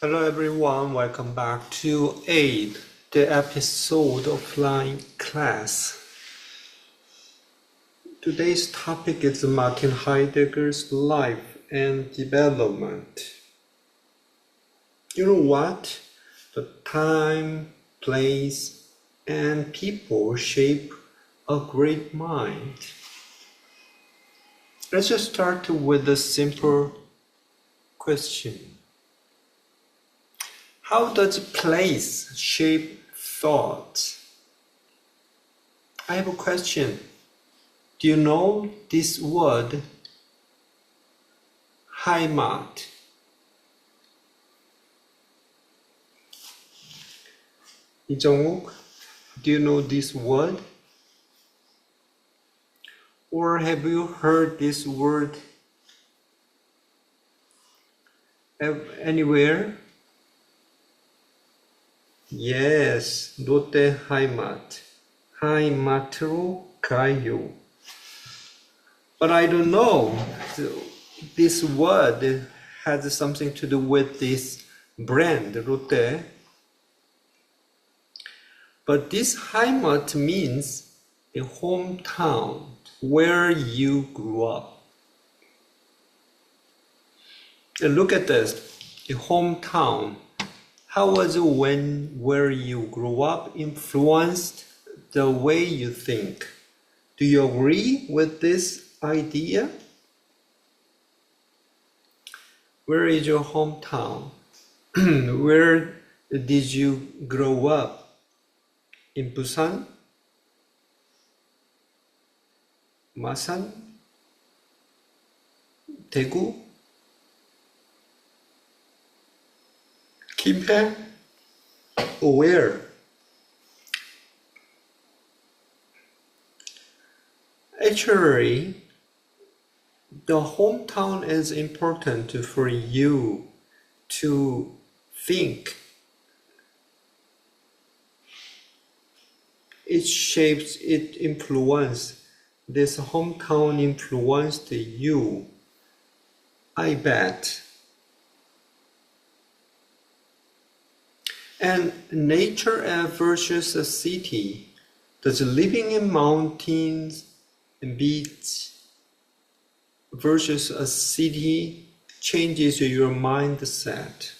Hello everyone, welcome back to 8, the episode offline class. Today's topic is Martin Heidegger's life and development. You know what? The time, place, and people shape a great mind. Let's just start with a simple question. How does place shape thoughts? I have a question. Do you know this word, Heimat? 이정욱, do you know this word? Or have you heard this word anywhere? Yes, 롯데 Heimat. Heimat으로 가요. But I don't know. This word has something to do with this brand, 롯데. But this Heimat means the hometown where you grew up. And look at this, the hometown. How was it where you grew up influenced the way you think? Do you agree with this idea? Where is your hometown? Where did you grow up? In Busan? Masan? Daegu? Kimhae? Or where? Actually, the hometown is important for you to think. It shapes, it influences. This hometown influenced you, I bet. And nature versus a city. Does living in mountains and beach versus a city changes your mindset?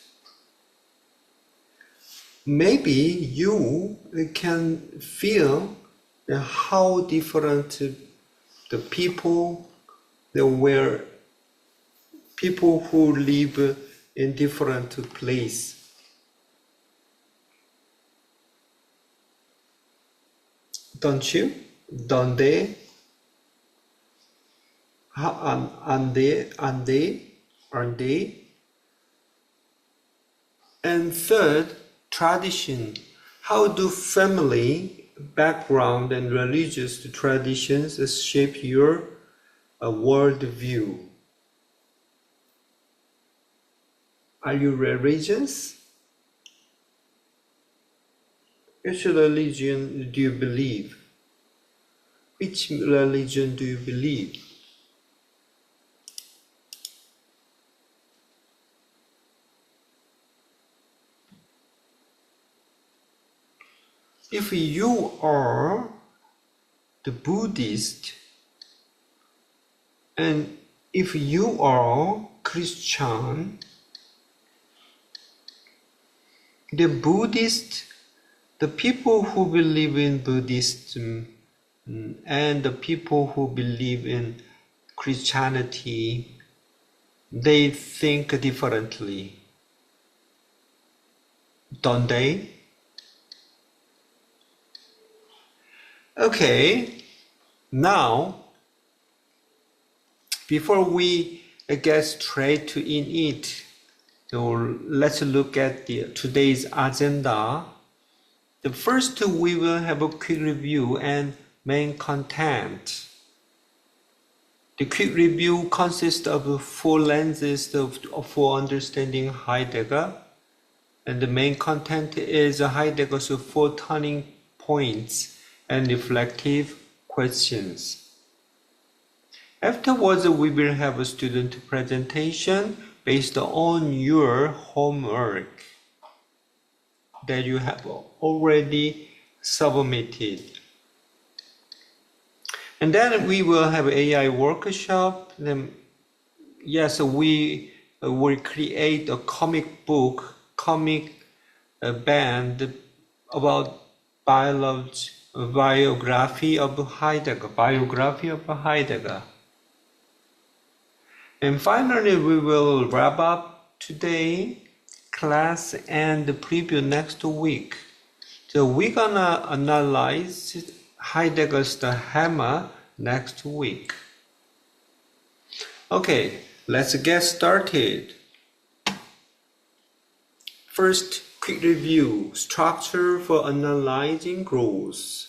Maybe you can feel how different the people, were people who live in different places. Don't you? Don't they? Aren't they? And third, tradition. How do family background and religious traditions shape your worldview? Are you religious? Which religion do you believe? Which religion do you believe? If you are the Buddhist and if you are Christian, the Buddhist, the people who believe in Buddhism and the people who believe in Christianity, they think differently, don't they? Okay, now, before we get straight to it, so let's look at today's agenda. The first, we will have a quick review and main content. The quick review consists of 4 lenses for understanding Heidegger, and the main content is Heidegger's 4 turning points and reflective questions. Afterwards, we will have a student presentation based on your homework that you have already submitted. And then we will have AI workshop. Then, yes, we will create a comic band about biography of Heidegger. And finally, we will wrap up today class and preview next week. So we're gonna analyze Heidegger's The Hammer next week. Okay, let's get started. First, quick review, structure for analyzing growth.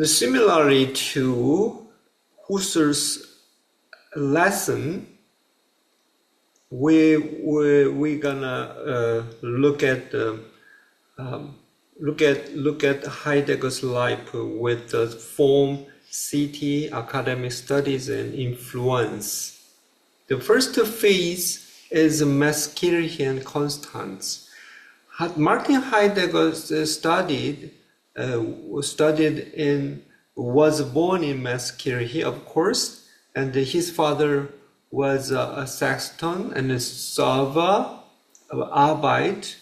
Similarly to Husserl's lesson, we're gonna look at Heidegger's life with the form, city, academic studies, and influence. The first phase is Maskirchen constants. Martin Heidegger was born in Maskirchen, of course, and his father was a sexton and a server of Arbeit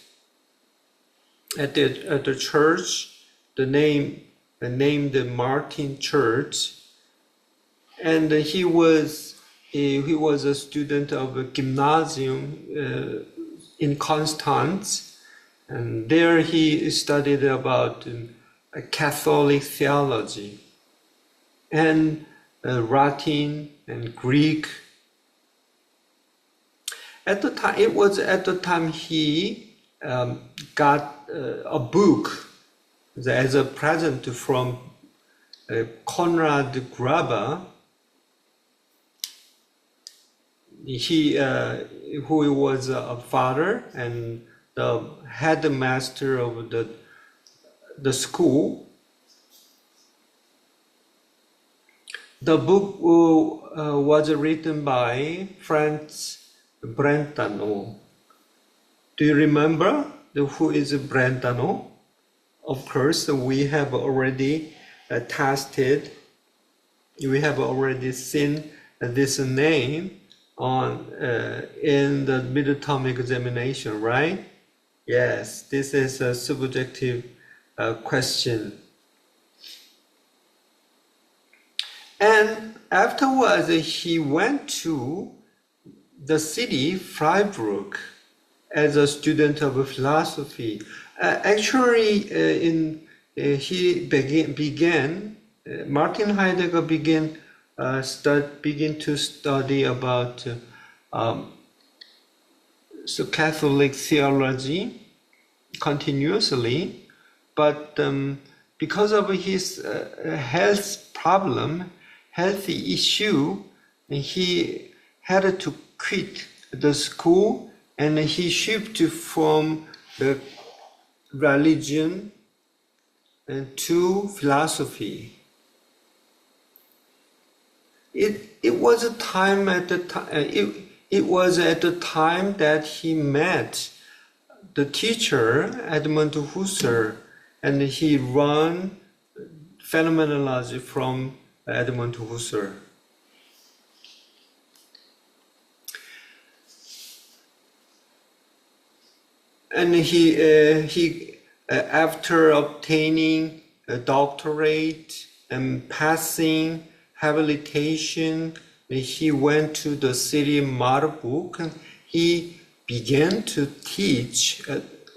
at the church, named Martin Church, and he was a student of a gymnasium in Constance, and there he studied about Catholic theology and Latin and Greek. At the time he got a book as a present from Konrad Graber, who was a father and the headmaster of the school. The book was written by Franz Brentano. Do you remember who is Brentano? Of course, we have already tested. We have already seen this name in the mid-term examination, right? Yes, this is a subjective question. And afterwards, he went to the city Freiburg as a student of philosophy. Martin Heidegger began to study about Catholic theology continuously, but because of his health issue, he had to quit the school and he shifted from the religion to philosophy. It was at the time that he met the teacher Edmund Husserl, and he learned phenomenology from Edmund Husserl. And he after obtaining a doctorate and passing habilitation, he went to the city Marburg and he began to teach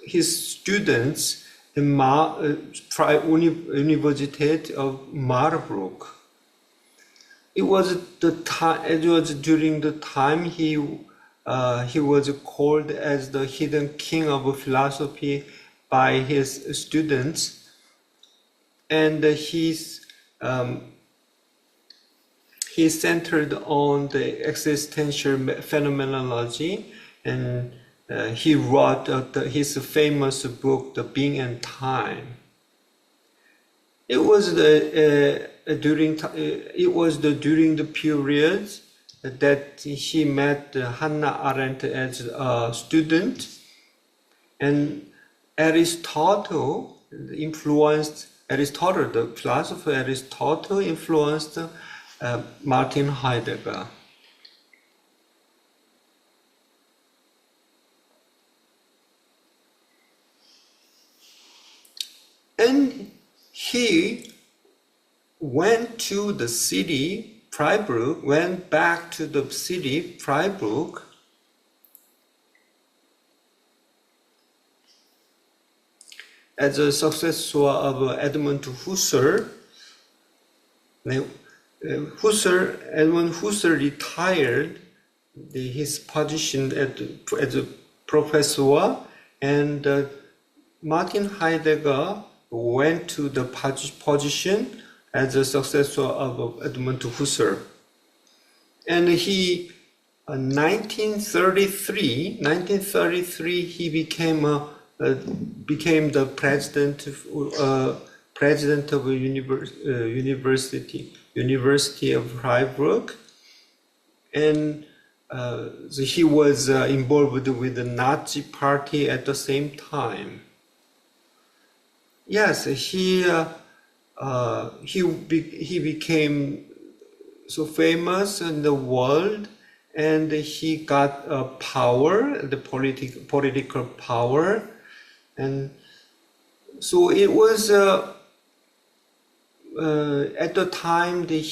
his students in University of Marburg. It was during the time he was called as the hidden king of philosophy by his students, and he centered on the existential phenomenology, and he wrote his famous book, The Being and Time. It was during the period that he met Hannah Arendt as a student, and Aristotle, the philosopher Aristotle influenced Martin Heidegger. And he went to the city, Freiburg, went back to the city, Freiburg, as a successor of Edmund Husserl. Edmund Husserl retired his position as a professor, and Martin Heidegger went to the position as a successor of Edmund Husserl. And he, 1933, he became the president of University of Freiburg, and so he was involved with the Nazi Party at the same time. Yes, he became so famous in the world, and he got power, the political power, and so it was at the time that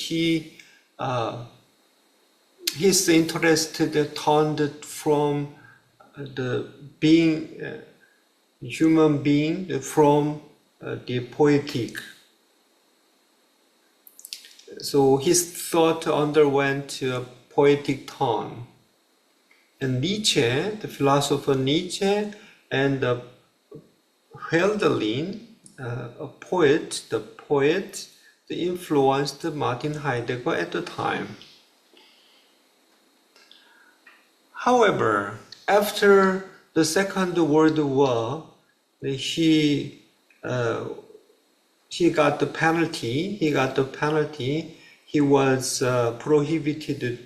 his interest turned from the being human being from the poetic. So his thought underwent a poetic turn. And Nietzsche, the philosopher Nietzsche, and Hölderlin, the poet, they influenced Martin Heidegger at the time. However, after the Second World War, he got the penalty. He was prohibited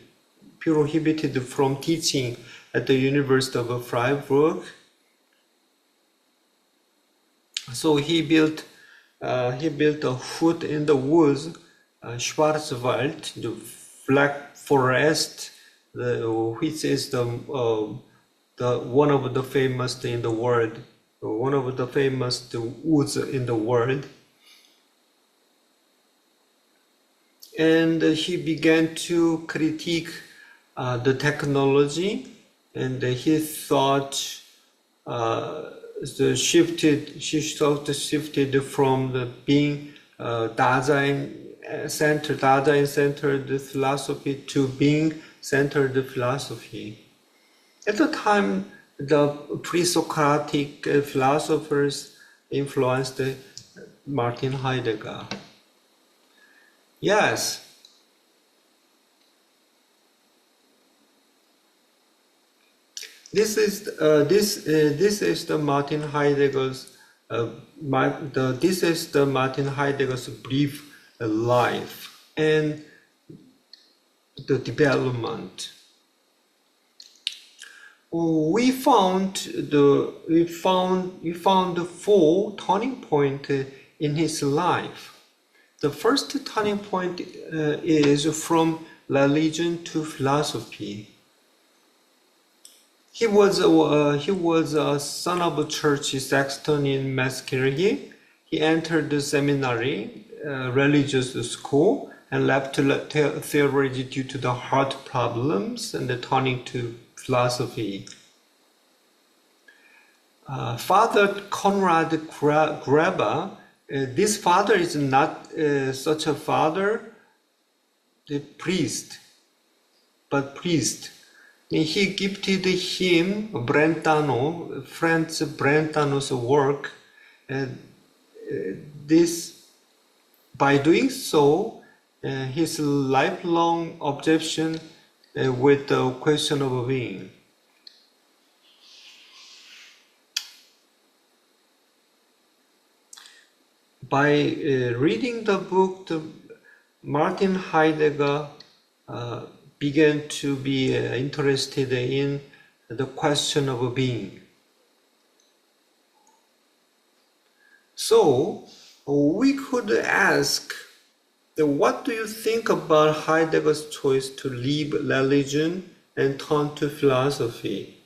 from teaching at the University of Freiburg. So he built a hut in the woods, Schwarzwald, the Black Forest, which is the one of the famous in the world, one of the famous woods in the world. And he began to critique the technology, and he thought shifted from the being Dasein-centered philosophy to being centered philosophy. At the time, the pre-Socratic philosophers influenced Martin Heidegger. Yes. This is the Martin Heidegger's brief life and the development. We found four turning points in his life. The first turning point is from religion to philosophy. He was a son of a church sexton in Mesquite. He entered the seminary, religious school, and left theology due to the heart problems and turning to philosophy. Father Conrad Graeber, this father is not such a father, the priest, but priest. He gifted him Franz Brentano's work, and by doing so, his lifelong obsession with the question of being. By reading the book, Martin Heidegger began to be interested in the question of being. So we could ask, what do you think about Heidegger's choice to leave religion and turn to philosophy?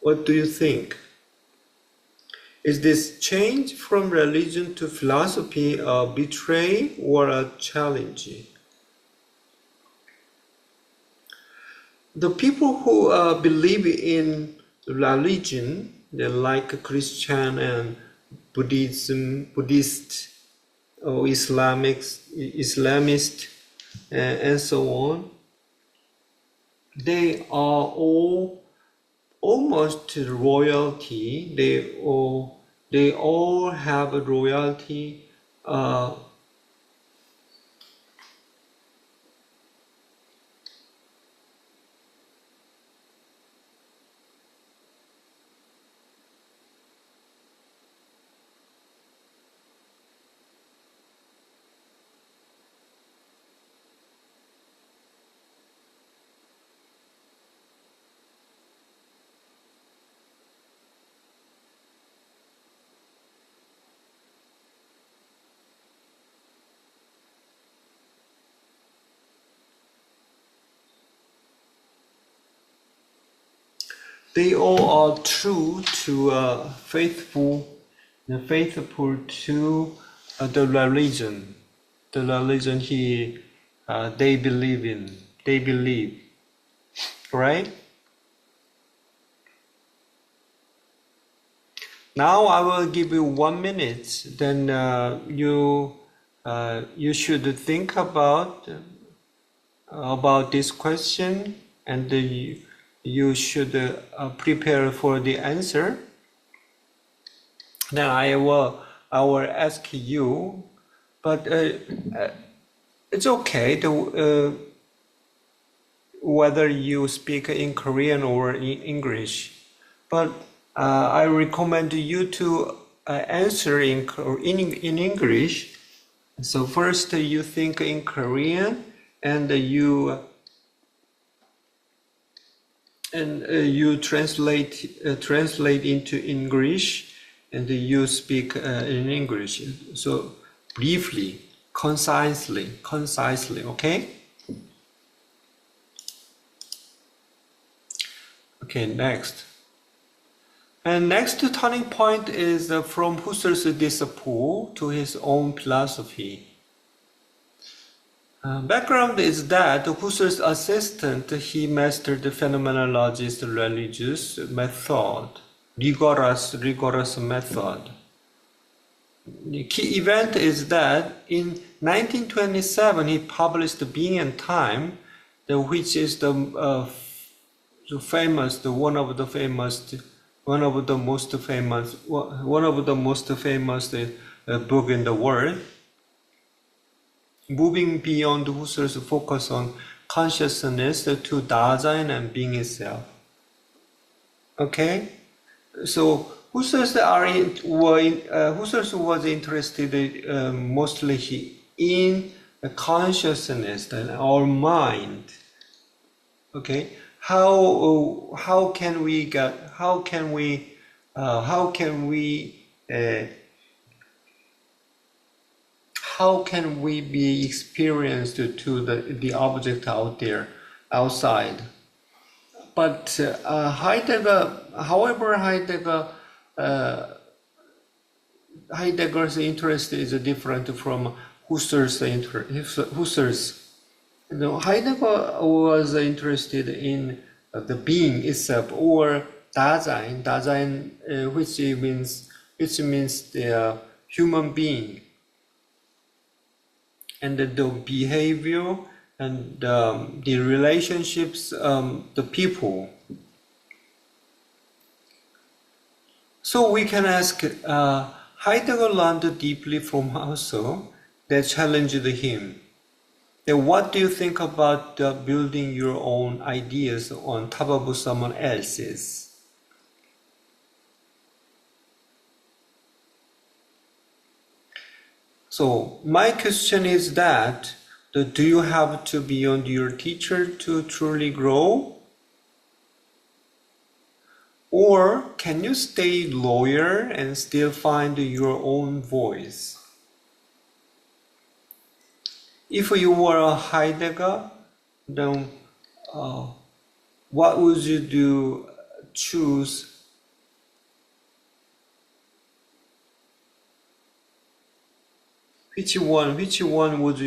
What do you think? Is this change from religion to philosophy a betrayal or a challenge? The people who believe in religion, they like Christian and Buddhist or Islamist, and so on, they are all almost royalty. They all have a royalty. They all are true to faithful to the religion they believe in. They believe, right? Now I will give you 1 minute. Then you should think about this question, and you should prepare for the answer. Then I will ask you, but it's okay whether you speak in Korean or in English. But I recommend you to answer in English. So first you think in Korean, and you translate into English, and you speak in English. So briefly, concisely, okay? Okay, next. And next turning point is from Husserl's disciple to his own philosophy. Background is that Husserl's assistant, he mastered the phenomenologist religious method, rigorous method. The key event is that in 1927 he published Being and Time, which is one of the most famous book in the world, moving beyond Husserl's focus on consciousness to Dasein and being itself. Okay, so Husserl was interested mostly in consciousness and our mind. Okay, how can we be experienced to the object out there, outside? But Heidegger's interest is different from Husserl's. Heidegger was interested in the being itself, or Dasein, which means the human being, and the behavior and the relationships, the people. So we can ask, Heidegger learned deeply from Husserl that challenged him. Then what do you think about building your own ideas on top of someone else's? So my question is that Do you have to be beyond your teacher to truly grow? Or can you stay loyal and still find your own voice? If you were a Heidegger, then what would you choose? Which one would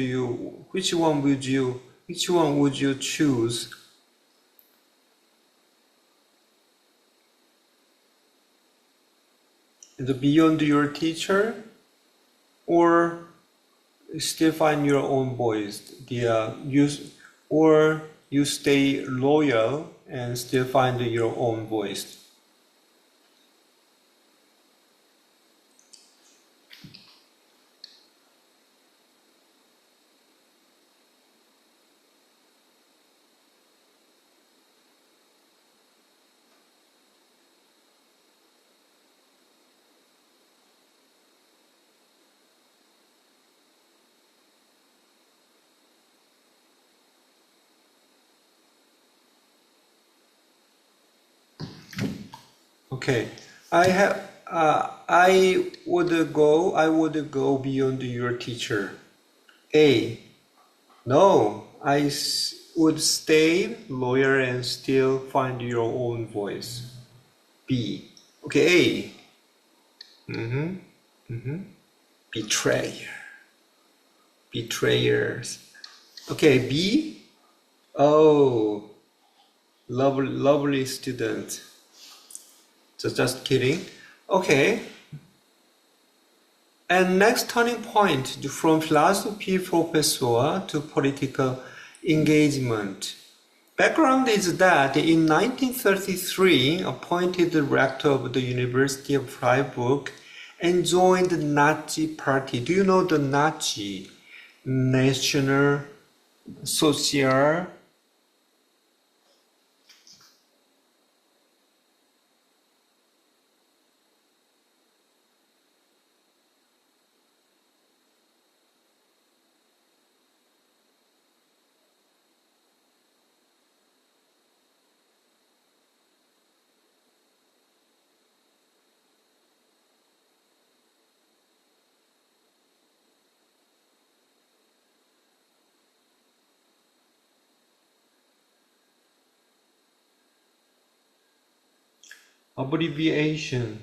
you choose? The beyond your teacher, or still find your own voice? Or you stay loyal and still find your own voice? Okay, I would go beyond your teacher. A, no, would stay loyal and still find your own voice. B, okay, A, betrayers. Okay, B, oh, lovely student. Just kidding. Okay. And next turning point from philosophy professor to political engagement. Background is that in 1933, appointed rector of the University of Freiburg and joined the Nazi Party. Do you know the Nazi? National Social abbreviation.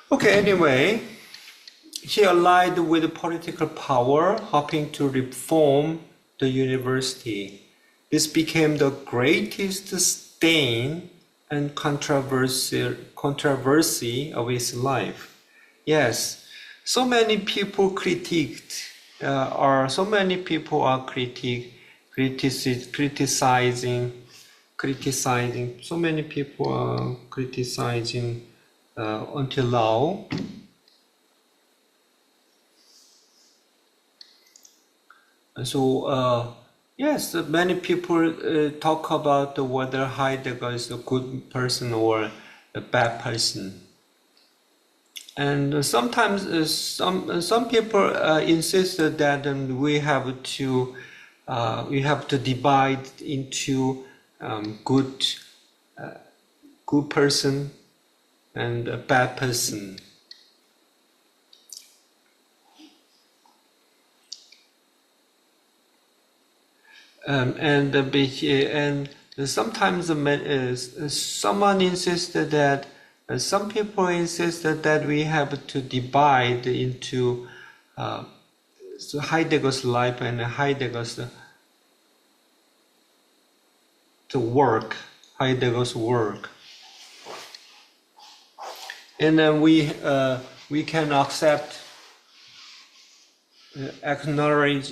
Okay, anyway, he allied with political power, hoping to reform the university. This became the greatest stain and controversy of his life. Yes, so many people critiqued, or so many people are criticizing. So many people are criticizing until now. So yes, many people talk about whether Heidegger is a good person or a bad person, and sometimes some people insist that we have to divide into good person and a bad person. And sometimes someone insisted that Some people insist that we have to divide into so Heidegger's life and Heidegger's Heidegger's work. And then we can acknowledge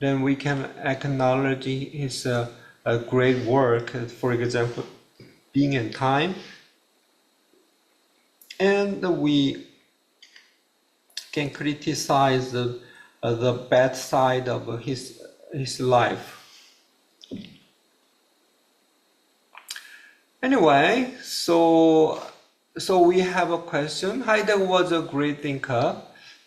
we can acknowledge his great work, for example, Being and Time, and we can criticize the bad side of his life. Anyway, so we have a question. Heidegger was a great thinker,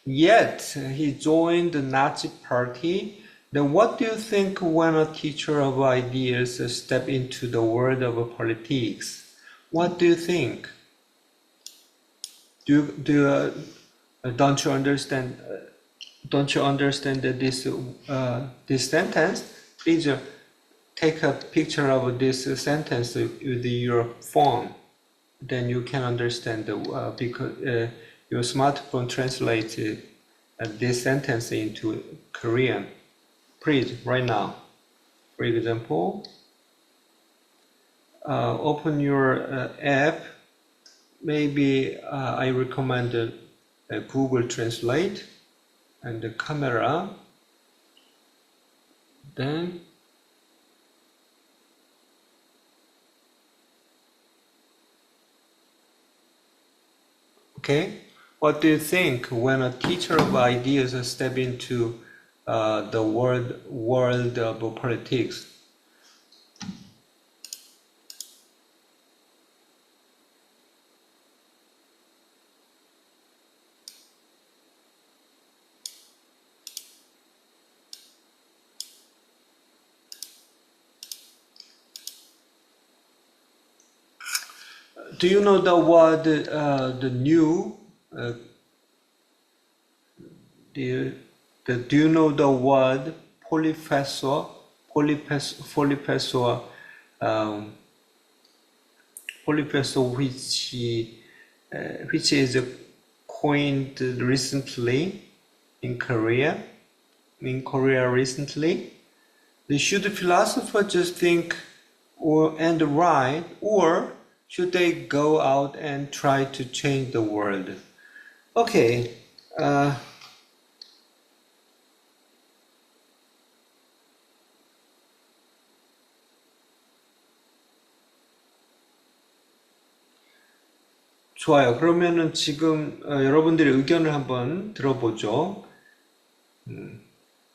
yet he joined the Nazi party. Then what do you think when a teacher of ideas step into the world of politics? What do you think? Don't you understand? Don't you understand this sentence? Please take a picture of this sentence with your phone. Then you can understand because your smartphone translates this sentence into Korean. Please, right now. For example, open your app. Maybe I recommend Google Translate and the camera. Then okay, what do you think when a teacher of ideas step into the world of politics? Do you know the word the new? Do you know the word polyprofessor? Polyprofessor, which is coined recently in Korea. Recently, should the philosopher just think and write, or should they go out and try to change the world? Okay. 좋아요. 그러면은 지금 여러분들의 의견을 한번 들어보죠.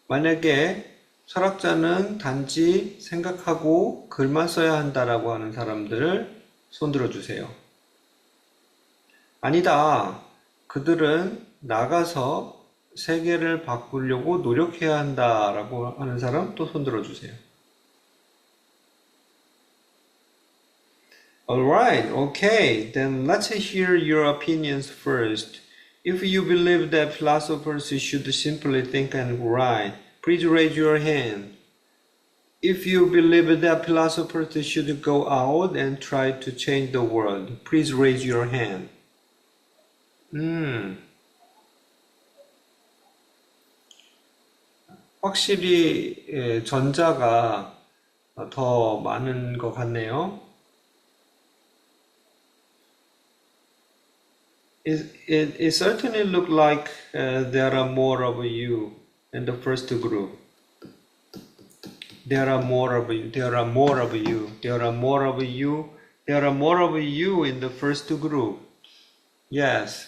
만약에 철학자는 단지 생각하고 글만 써야 한다라고 하는 사람들을 손들어 주세요. 아니다. 그들은 나가서 세계를 바꾸려고 노력해야 한다라고 하는 사람 또 손들어 주세요. Alright, okay, then let's hear your opinions first. If you believe that philosophers should simply think and write, please raise your hand. If you believe that philosophers should go out and try to change the world, please raise your hand. 확실히 전자가 더 많은 것 같네요. It certainly looked like there are more of you in the first group. There are more of you. There are more of you. There are more of you. There are more of you in the first group. Yes.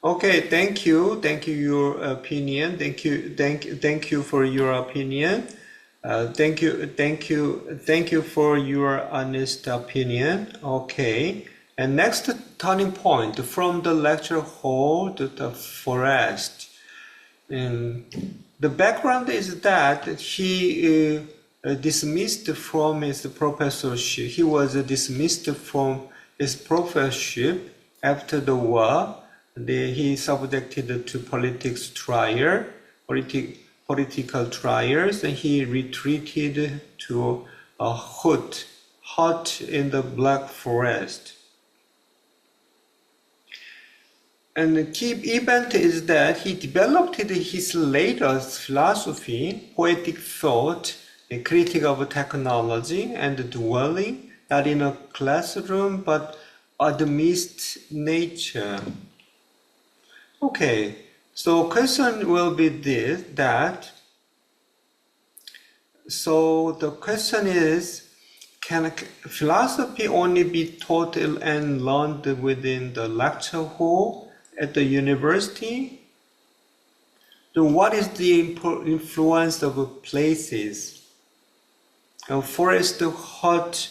Okay. Thank you. Thank you. Your opinion. Thank you for your opinion. Thank you for your honest opinion. Okay. And next turning point, from the lecture hall to the forest. And the background is that he dismissed from his professorship. He was dismissed from his professorship after the war. He subjected to political trials, and he retreated to a hut hut in the Black Forest. And the key event is that he developed his latest philosophy, poetic thought, a critique of technology and dwelling, not in a classroom, but amidst nature. Okay, so question will be so the question is, can philosophy only be taught and learned within the lecture hall at the university? Then what is the influence of places? A forest, hot,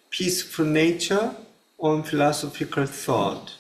peaceful nature on philosophical thought.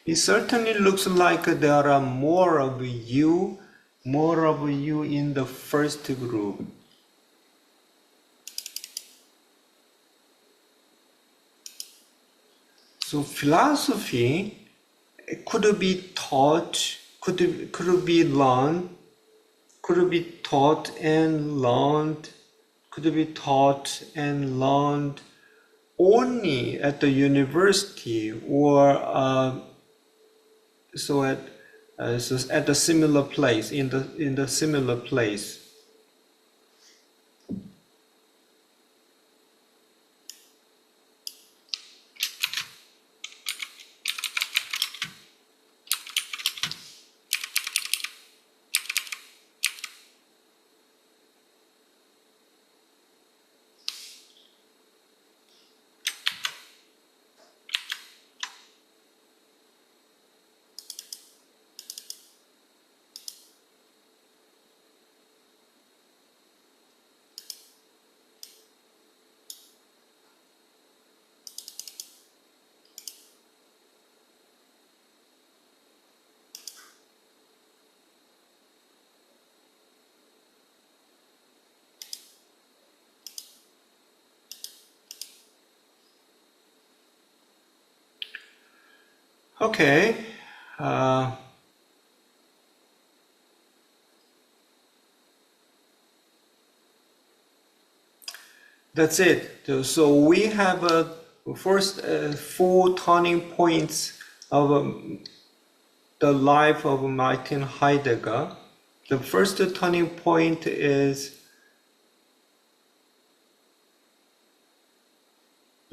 It certainly looks like there are more of you in the first group. So philosophy could be taught, could be learned, could be taught and learned, could be taught and learned only at the university or so at a similar place, in the similar place. Okay. That's it. So we have first 4 turning points of the life of Martin Heidegger. The first turning point is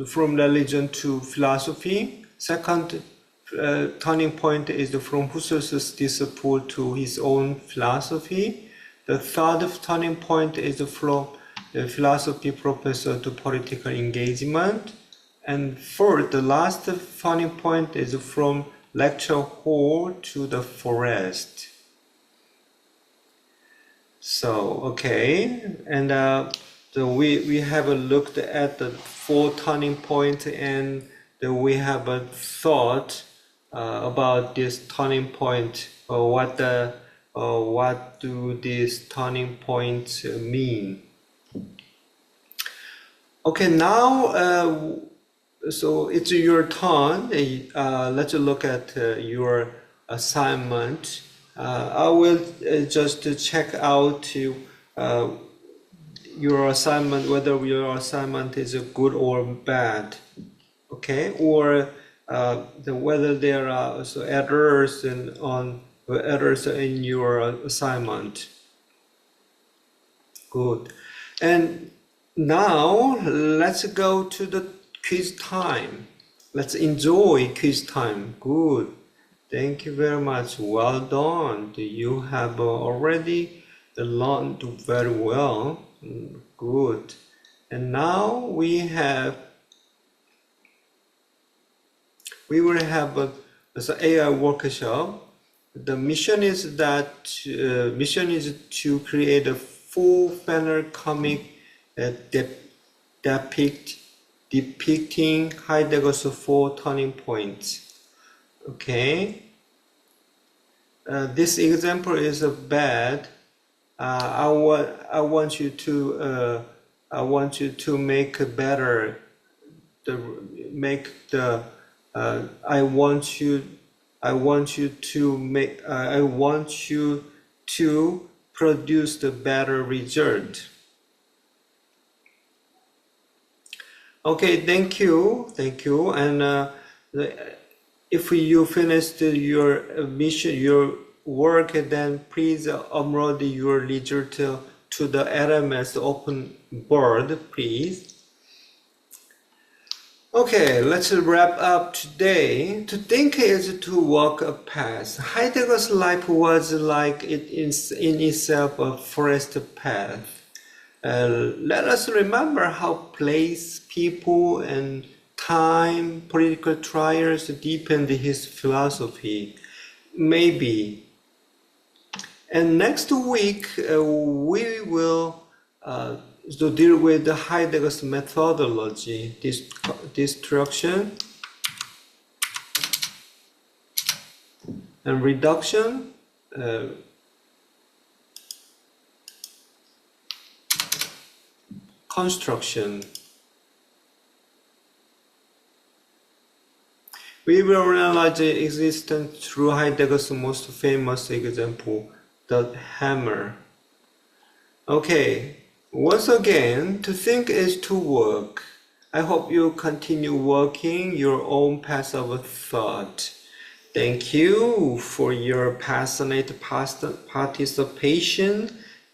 from religion to philosophy. Second turning point is from Husserl's disciple to his own philosophy. The third turning point is from the philosophy professor to political engagement. And fourth, the last turning point is from lecture hall to the forest. So, okay, and we have looked at the 4 turning points, and we have a thought about this turning point, or what do these turning points mean? Okay, now so it's your turn. Let's look at your assignment. I will just check out your assignment, whether your assignment is good or bad. Okay, or whether there are also errors in your assignment. Good. And now let's go to the quiz time. Let's enjoy quiz time. Good. Thank you very much. Well done. You have already learned very well. Good. And now we will have an AI workshop. The mission is to create a full panel comic depicting Heidegger's 4 turning points. Okay. This example is bad. I want you to make better. I want you to produce the better result. Okay, thank you, and if you finished your mission, your work, then please upload your result to the LMS open board, please. Okay, let's wrap up today. To think is to walk a path. Heidegger's life was like it is in itself a forest path. Let us remember how place, people, and time, political trials deepened his philosophy. Maybe. And next week, we will deal with Heidegger's methodology, destruction and reduction, construction. We will analyze the existence through Heidegger's most famous example, the hammer. Okay, once again, to think is to work. I hope you continue working your own path of thought. Thank you for your passionate participation,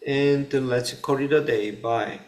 and let's call it a day. Bye.